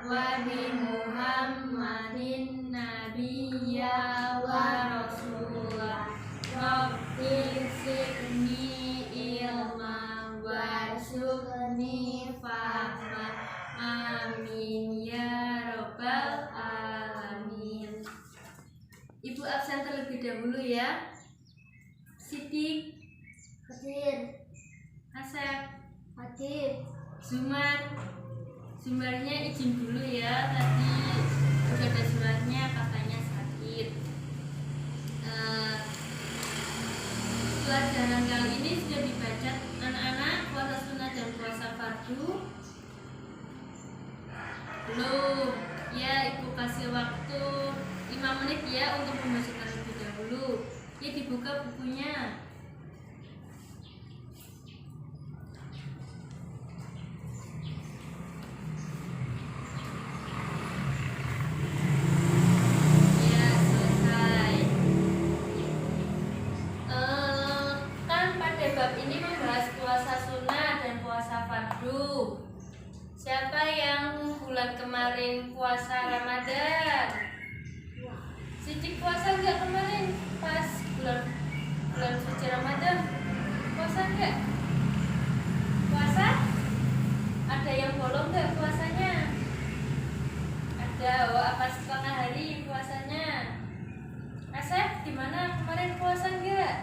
wa bi Muhammadin nabiyya wa rasulah rabbi zidni ilma warzuqni fahma amin ya rabbal alamin. Ibu absen terlebih dahulu ya. Sidik, Hadir. Asep, Hadir. Zumarnya izin dulu ya, tadi udah ada suratnya katanya sakit. Pelajaran kali ini sudah dibaca anak-anak, puasa sunnah dan puasa fardu belum? Ya, ibu kasih waktu 5 menit ya untuk membaca terlebih dahulu. Ya, dibuka bukunya. Ya, selesai. Kan pada bab ini membahas puasa sunnah dan puasa fardu. Siapa yang bulan kemarin puasa Ramadan? Sidik puasa enggak kemarin pas bulan suci Ramadan? Puasa enggak? Puasa? Ada yang bolong enggak puasanya? Ada. Oh, apa setengah hari puasanya? Asep, gimana kemarin puasa enggak?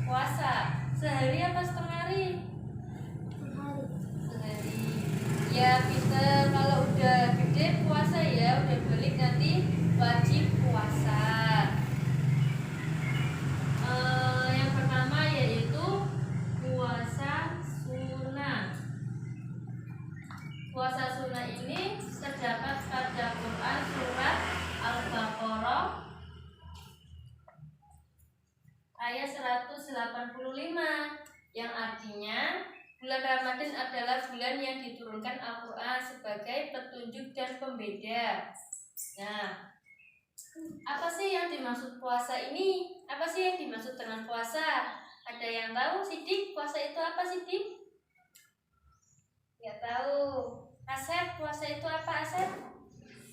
Puasa. Sehari apa setengah hari? Sehari. Ya, Peter, kalau udah gede puasa ya, udah balik nanti wajib puasa. Yang pertama yaitu puasa sunnah. Puasa sunnah ini terdapat pada Quran surat Al-Baqarah ayat 185 yang artinya bulan Ramadan adalah bulan yang diturunkan Al-Quran sebagai petunjuk dan pembeda. Nah, apa sih yang dimaksud puasa ini? Apa sih yang dimaksud dengan puasa? Ada yang tahu, Sidik? Puasa itu apa, Sidik? Ya tahu. Asep, puasa itu apa, Asep?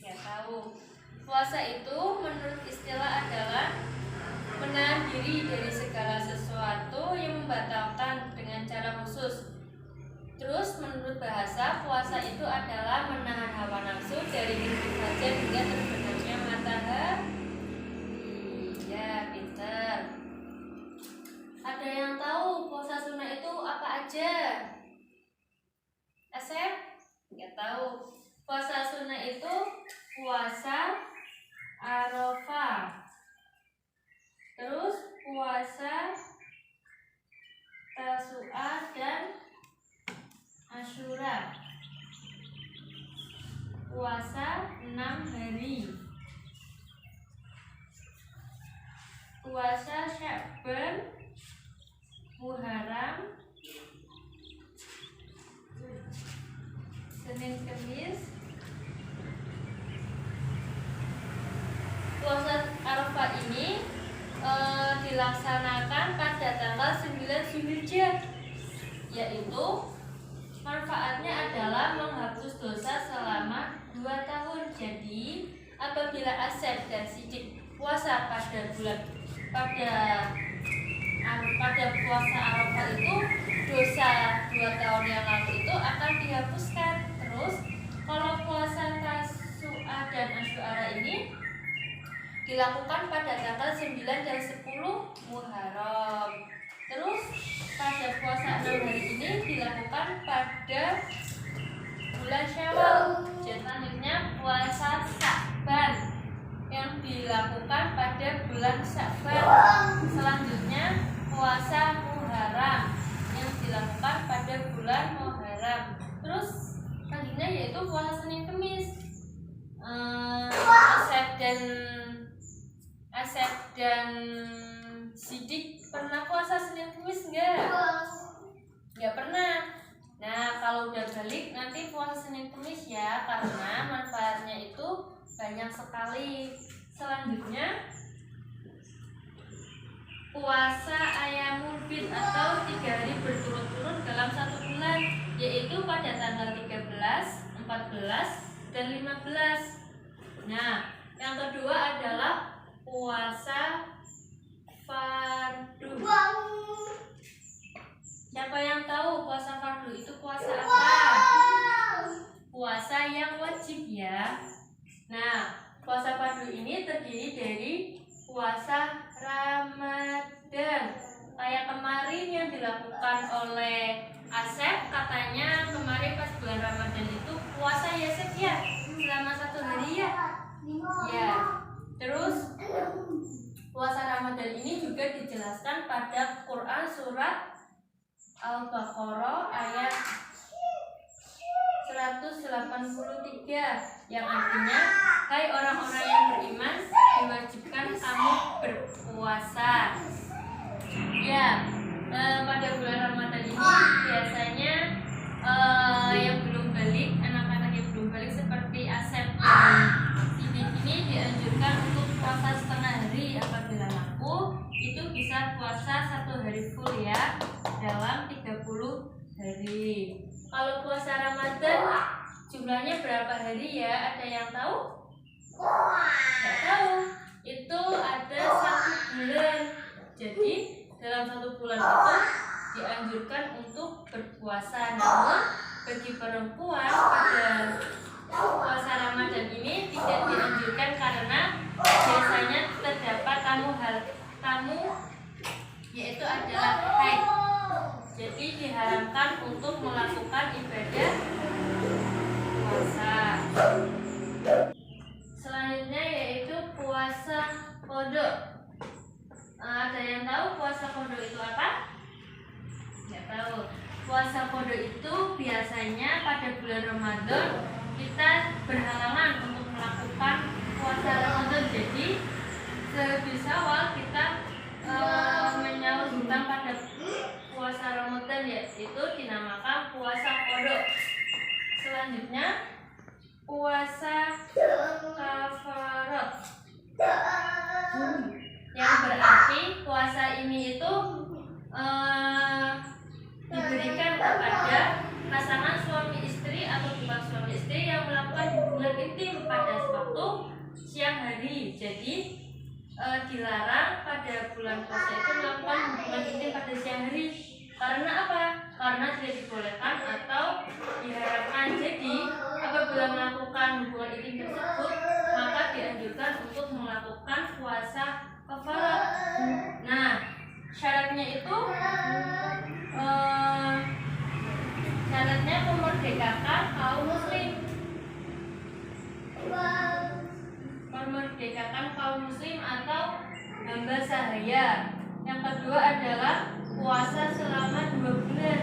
Ya tahu. Puasa itu menurut istilah adalah menahan diri dari segala sesuatu yang membatalkan dengan cara khusus. Terus menurut bahasa, puasa itu adalah menahan hawa nafsu dari itu saja hingga terbenamnya matahari. Ya, pinter. Ada yang tahu puasa sunnah itu apa aja? Asep? Nggak tahu. Puasa sunnah itu puasa Arafah. Terus puasa Tasu'a dan Asyura. Puasa 6 hari. Puasa Sya'ban, Muharram, Senin Kamis. Puasa Arafah ini dilaksanakan pada tanggal 9 Zulhijjah, yaitu manfaatnya adalah menghapus dosa selama 2 tahun. Jadi apabila Asep dan Sidik puasa pada puasa Arafah itu, dosa 2 tahun yang lalu itu akan dihapuskan. Terus kalau puasa Tasu'a dan Asyura ini dilakukan pada tanggal 9 dan 10 Muharram. Terus pada puasa 6 hari ini dilakukan pada bulan Syawal. Selanjutnya puasa Sya'ban yang dilakukan pada bulan Sya'ban. Selanjutnya puasa Muharram yang dilakukan pada bulan Muharram. Terus selanjutnya yaitu puasa Senin Kamis. Asep dan Sidik pernah puasa Senin Kamis enggak? Enggak pernah. Nah, kalau udah balik nanti puasa Senin Kamis ya, karena manfaatnya itu banyak sekali. Selanjutnya puasa Ayyamul Bid atau 3 hari berturut-turut dalam 1 bulan, yaitu pada tanggal 13, 14, dan 15. Nah, yang kedua adalah puasa fardu. Siapa yang tahu puasa fardu itu puasa apa? Puasa yang wajib ya. Nah, puasa fardu ini terdiri dari puasa Ramadan. Kayak kemarin yang dilakukan oleh Asep, katanya kemarin pas bulan Ramadan itu puasa ya Asep ya, selama 1 hari ya. Ya. Terus puasa Ramadan ini juga dijelaskan pada Quran surat Al-Baqarah ayat 183 yang artinya, hai orang-orang yang beriman, diwajibkan kamu berpuasa. Ya, pada bulan Ramadan ini biasanya yang belum balik, anak-anak yang belum balik seperti Asep dan Sidik ini dianjurkan untuk puasa setengah hari. Apabila mampu, itu bisa puasa 1 hari full ya, dalam 30 hari. Kalau puasa Ramadan jumlahnya berapa hari ya? Ada yang tahu? Tidak tahu. Itu ada 1 bulan. Jadi dalam 1 bulan itu dianjurkan untuk berpuasa. Namun bagi perempuan pada puasa Ramadan ini tidak dianjurkan karena biasanya terdapat tamu yaitu adalah haid. Jadi diharamkan untuk melakukan ibadah puasa. Selanjutnya yaitu puasa qada. Ada yang tahu puasa qada itu apa? Tidak tahu. Puasa qada itu biasanya pada bulan Ramadan kita berhalangan untuk melakukan puasa Ramadan. Jadi sebisa awal kita menyaur hutang pada puasa Ramadan, yaitu dinamakan puasa qada. Selanjutnya puasa kafarat, yang berarti puasa ini itu diberikan kepada pasangan suami istri atau bukan suami istri yang melakukan hubungan intim pada waktu siang hari. Jadi dilarang pada bulan puasa itu melakukan hubungan intim pada siang hari. Karena apa? Karena tidak dibolehkan atau diharapkan. Jadi apabila melakukan hubungan intim tersebut, maka dianjurkan untuk melakukan puasa kafarat. Nah, syaratnya itu syaratnya memerdekakan kaum muslim. Memerdekakan kaum muslim atau hamba sahaya. Yang kedua adalah puasa selama 2 bulan.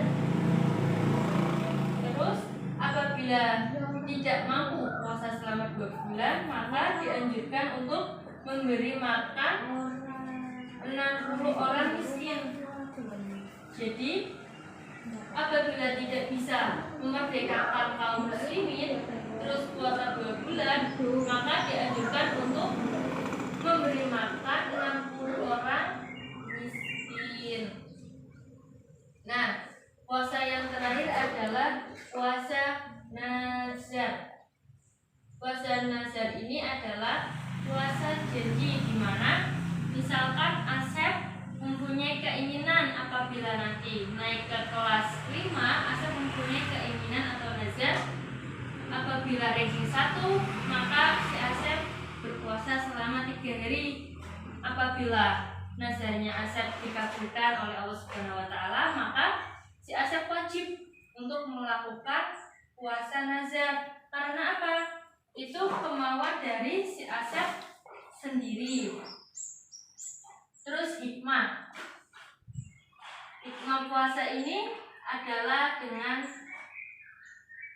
Terus apabila tidak mampu puasa selama 2 bulan, maka dianjurkan untuk memberi makan 60 orang miskin. Jadi apabila tidak bisa memerdekakan kaum muslimin terus puasa 2 bulan, maka dianjurkan untuk memberi makan 60 orang miskin. Nah, puasa yang terakhir adalah puasa nazar. Puasa nazar ini adalah puasa janji, di mana misalkan Asep mempunyai keinginan apabila nanti naik ke kelas 5, Asep mempunyai keinginan atau nazar apabila ranking 1, maka si Asep berpuasa selama 3 hari. Apabila nazarnya Asep dikabulkan oleh Allah Subhanahu wa taala, maka si Asep wajib untuk melakukan puasa nazar. Karena apa? Itu kemauan dari si Asep sendiri. Terus hikmah puasa ini adalah dengan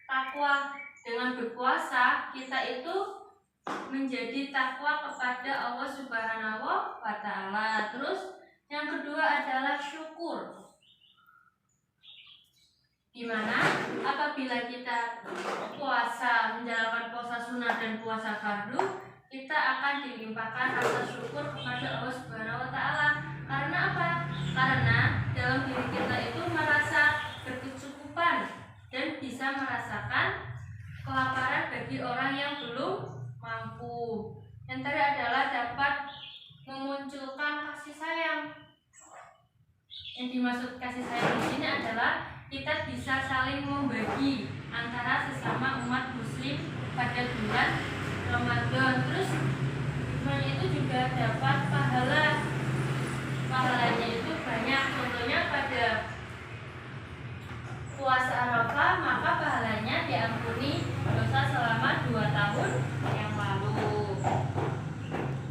takwa. Dengan berpuasa kita itu menjadi takwa kepada Allah Subhanahu wa taala. Terus yang kedua adalah syukur, dimana apabila kita puasa, menjalankan puasa sunnah dan puasa fardu, kita akan dilimpahkan rasa syukur kepada Allah Subhanahu wa taala. Karena apa? Karena dalam diri kita itu merasa berkecukupan dan bisa merasakan kelaparan bagi orang Enter adalah dapat memunculkan kasih sayang. Yang dimaksud kasih sayang di sini adalah kita bisa saling membagi antara sesama umat muslim pada bulan Ramadan. Terus hikmahnya itu juga dapat pahala. Pahalanya itu banyak. Contohnya pada puasa Arafah, maka pahalanya diampuni dosa selama 2 tahun yang lalu.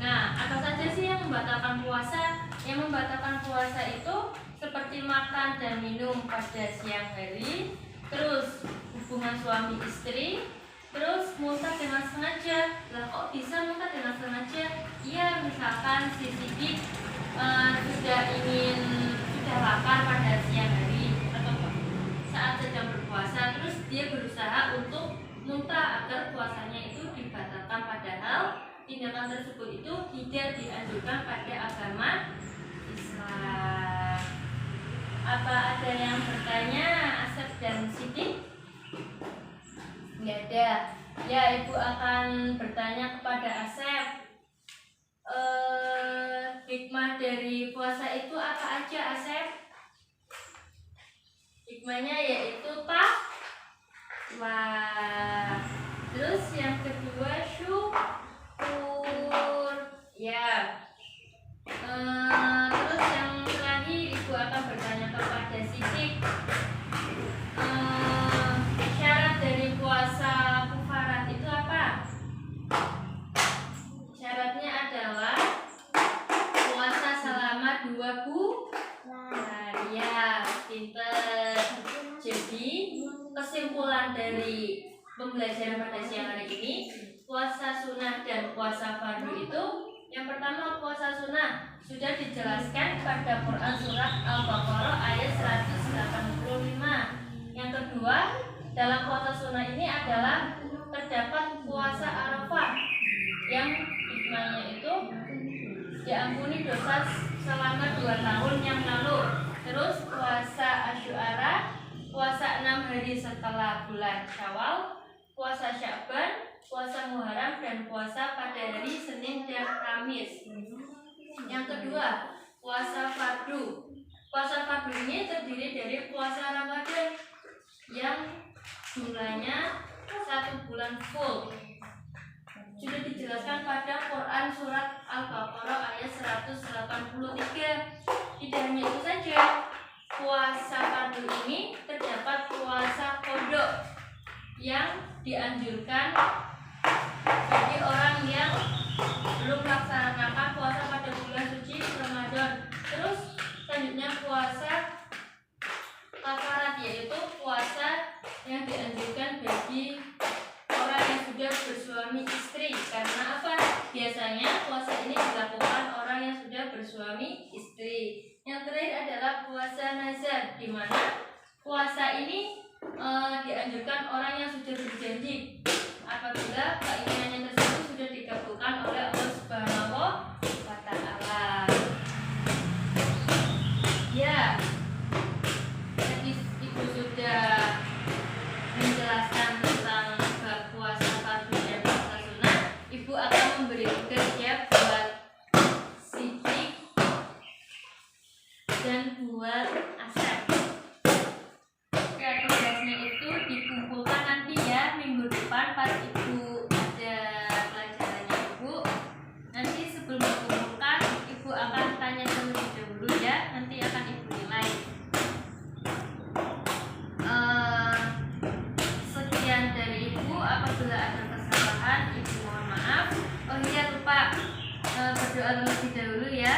Nah, apa saja sih yang membatalkan puasa? Yang membatalkan puasa itu seperti makan dan minum pada siang hari, terus hubungan suami istri, terus muntah dengan sengaja. Lah kok bisa muntah dengan sengaja? Iya, misalkan si Sidik sudah lapar pada siang hari atau saat sedang berpuasa, terus dia berusaha untuk muntah agar puasanya itu dibatalkan, padahal tindakan tersebut itu tidak dianjurkan pada agama Islam. Apa ada yang bertanya, Asep dan Sidik? Nggak ada. Ya, Ibu akan bertanya kepada Asep. Hikmah dari puasa itu apa aja, Asep? Hikmahnya yaitu takwa. Terus yang kedua syukur. Ya. Terus yang terakhir Ibu akan bertanya kepada Sidik. Syarat dari puasa kufarat itu apa? Syaratnya adalah puasa selama 2 bulan. Ya, pinter. Jadi kesimpulan dari pembelajaran pada siang hari ini, puasa sunnah dan puasa fardu itu, yang pertama puasa sunnah sudah dijelaskan pada Quran surat Al-Baqarah ayat 185. Yang kedua, dalam puasa sunnah ini adalah terdapat puasa Arafah yang hikmahnya itu diampuni dosa selama 2 tahun yang lalu. Terus puasa Asyura, puasa 6 hari setelah bulan Syawal, puasa Sya'ban, puasa Muharram, dan puasa pada hari Senin dan Kamis. Yang kedua, puasa fardu. Puasa fardu ini terdiri dari puasa Ramadan yang jumlahnya 1 bulan full. Sudah dijelaskan pada Quran surat Al-Baqarah ayat 183. Tidak hanya itu saja, puasa fardu ini terdapat puasa qadha yang dianjurkan bagi orang yang belum melaksanakan puasa pada bulan suci Ramadan. Terus selanjutnya puasa kafarat, yaitu puasa yang dianjurkan bagi orang yang sudah bersuami istri. Karena apa? Biasanya puasa ini dilakukan orang yang sudah bersuami istri. Yang terakhir adalah puasa nazar, di mana puasa ini dianjurkan orang yang sudah berjanji apabila keinginannya tersebut sudah dikabulkan oleh Allah Subhanahu wa Ta'ala. Ya, jadi Ibu sudah menjelaskan tentang puasa fardu dan puasa sunnah. Ibu akan memberi tugas ya buat Sidik dan buat Asep. Tugasnya itu dikumpulkan nanti ya minggu depan pas Ibu ada pelajarannya Ibu. Nanti sebelum dikumpulkan, Ibu akan tanya terlebih dahulu ya. Nanti akan Ibu nilai. Sekian dari Ibu. Apabila ada kesalahan, Ibu mohon maaf. Oh iya, lupa berdoa terlebih dahulu ya.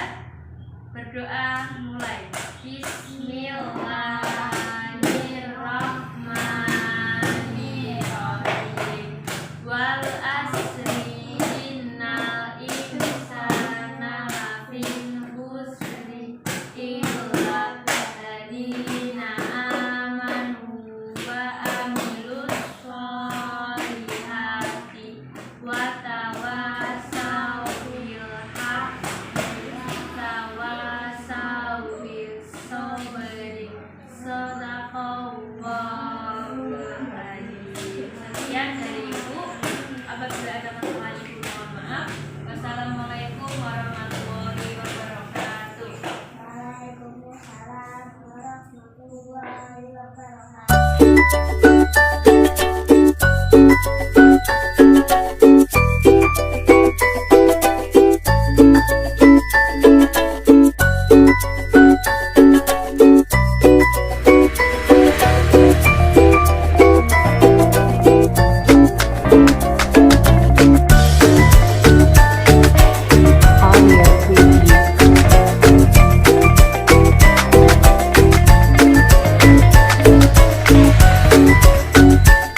Berdoa mulai. Bismillahirrahmanirrahim. Wal asri innal insana lafi khusri illa alladziina amanu wa amilus sholihati wa tawassaw bil haqqi wa tawassaw bis sabri. warahmatullahi wabarakatuh.